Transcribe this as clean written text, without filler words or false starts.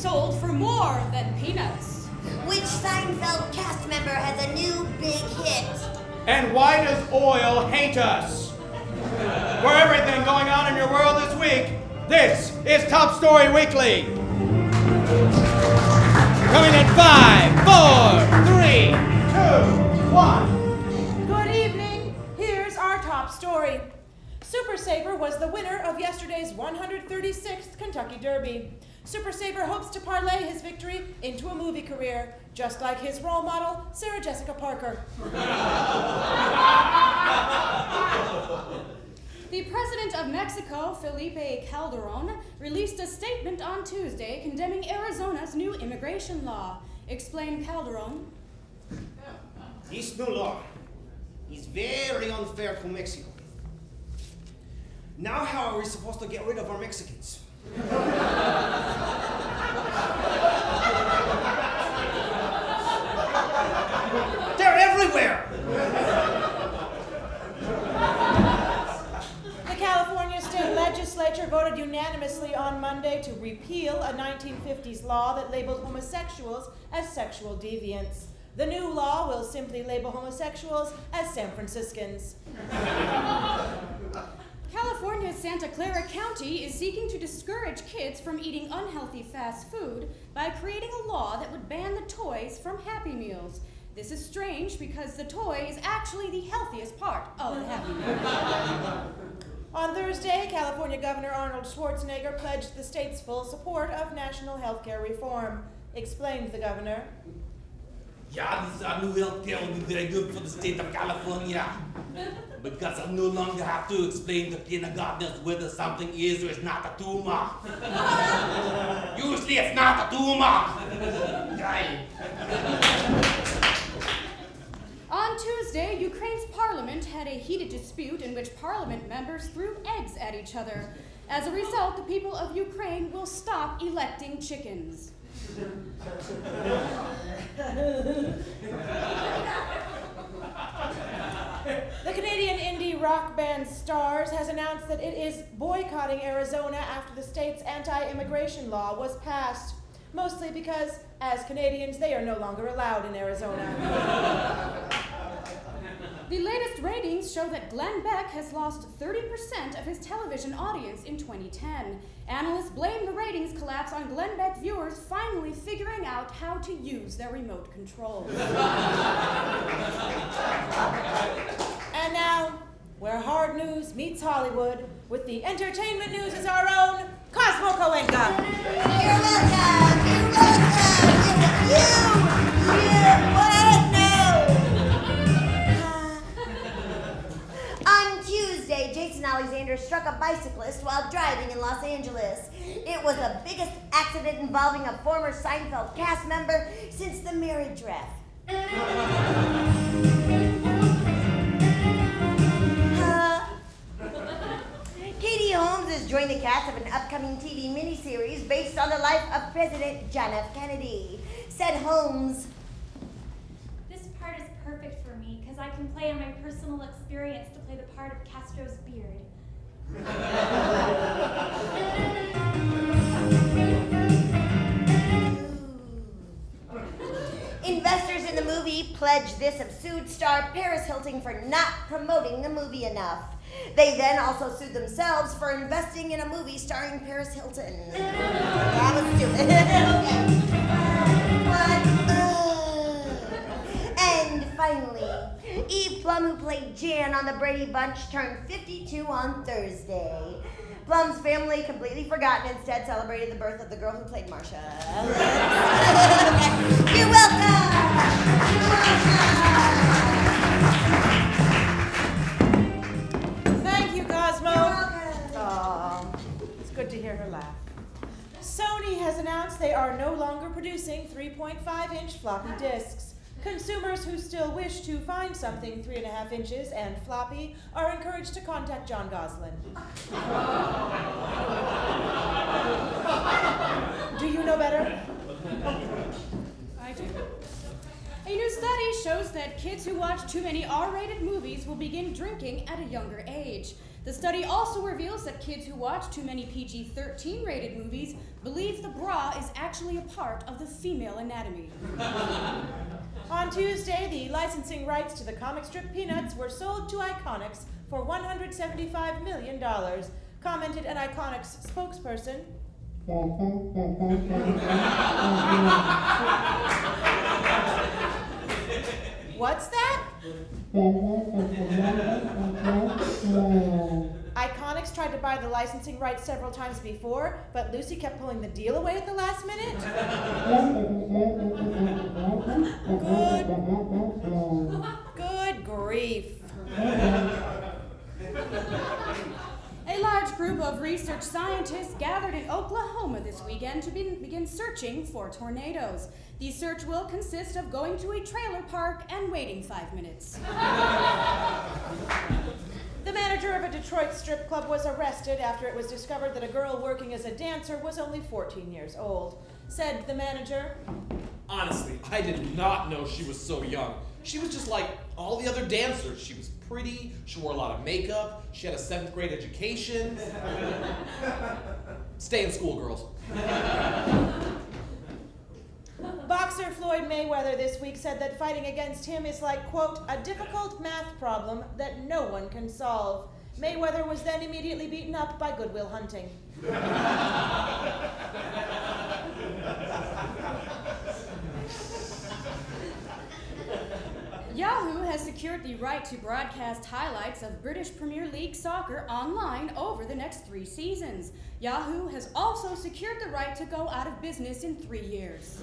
sold for more than peanuts? Which Seinfeld cast member has a new big hit? And why does oil hate us? For everything going on in your world this week, this is Top Story Weekly. Coming in 5, 4, 3, 2, 1. Good evening. Here's our top story. Super Saver was the winner of yesterday's 136th Kentucky Derby. Super Saver hopes to parlay his victory into a movie career, just like his role model, Sarah Jessica Parker. The president of Mexico, Felipe Calderon, released a statement on Tuesday condemning Arizona's new immigration law. Explained Calderon. This new law is very unfair to Mexico. Now how are we supposed to get rid of our Mexicans? They're everywhere! The California State Legislature voted unanimously on Monday to repeal a 1950s law that labeled homosexuals as sexual deviants. The new law will simply label homosexuals as San Franciscans. California's Santa Clara County is seeking to discourage kids from eating unhealthy fast food by creating a law that would ban the toys from Happy Meals. This is strange because the toy is actually the healthiest part of the Happy Meal. On Thursday, California Governor Arnold Schwarzenegger pledged the state's full support of national health care reform. Explained the governor. Yeah, this new health care will be very good for the state of California. Because I no longer have to explain to kindergartners whether something is or is not a tumor. Usually it's not a tumor. On Tuesday, Ukraine's parliament had a heated dispute in which parliament members threw eggs at each other. As a result, the people of Ukraine will stop electing chickens. The Canadian indie rock band Stars has announced that it is boycotting Arizona after the state's anti-immigration law was passed, mostly because, as Canadians, they are no longer allowed in Arizona. The latest ratings show that Glenn Beck has lost 30% of his television audience in 2010. Analysts blame the ratings collapse on Glenn Beck viewers finally figuring out how to use their remote controls. And now, where hard news meets Hollywood, with the entertainment news as our own Cosmo Coenca. You're welcome! You're welcome! What? No! On Tuesday, Jason Alexander struck a bicyclist while driving in Los Angeles. It was the biggest accident involving a former Seinfeld cast member since the marriage ref. Katie Holmes has joined the cast of an upcoming TV miniseries based on the life of President John F. Kennedy. Said Holmes, "This part is perfect for me because I can play on my personal experience to play the part of Castro's beard." Investors in the movie pledged this have sued star Paris Hilton for not promoting the movie enough. They then also sued themselves for investing in a movie starring Paris Hilton. That was stupid. And finally, Eve Plum, who played Jan on the Brady Bunch, turned 52 on Thursday. Plum's family completely forgot and instead celebrated the birth of the girl who played Marcia. You're welcome! Thank you, Cosmo. You're welcome. Aw, it's good to hear her laugh. Sony has announced they are no longer producing 3.5-inch floppy disks. Consumers who still wish to find something 3.5 inches and floppy are encouraged to contact John Goslin. Do you know better? I do. A new study shows that kids who watch too many R-rated movies will begin drinking at a younger age. The study also reveals that kids who watch too many PG-13 rated movies believe the bra is actually a part of the female anatomy. On Tuesday, the licensing rights to the comic strip Peanuts were sold to Iconics for $175 million, commented an Iconics spokesperson. What's that? Iconics tried to buy the licensing rights several times before, but Lucy kept pulling the deal away at the last minute. Good grief. A large group of research scientists gathered in Oklahoma this weekend to begin searching for tornadoes. The search will consist of going to a trailer park and waiting 5 minutes. The manager of a Detroit strip club was arrested after it was discovered that a girl working as a dancer was only 14 years old. Said the manager, "Honestly, I did not know she was so young. She was just like all the other dancers. She was pretty, she wore a lot of makeup, she had a 7th grade education. Stay in school, girls." Boxer Floyd Mayweather this week said that fighting against him is like, quote, a difficult math problem that no one can solve. Mayweather was then immediately beaten up by Goodwill Hunting. Yahoo has secured the right to broadcast highlights of British Premier League soccer online over the next 3 seasons. Yahoo has also secured the right to go out of business in 3 years.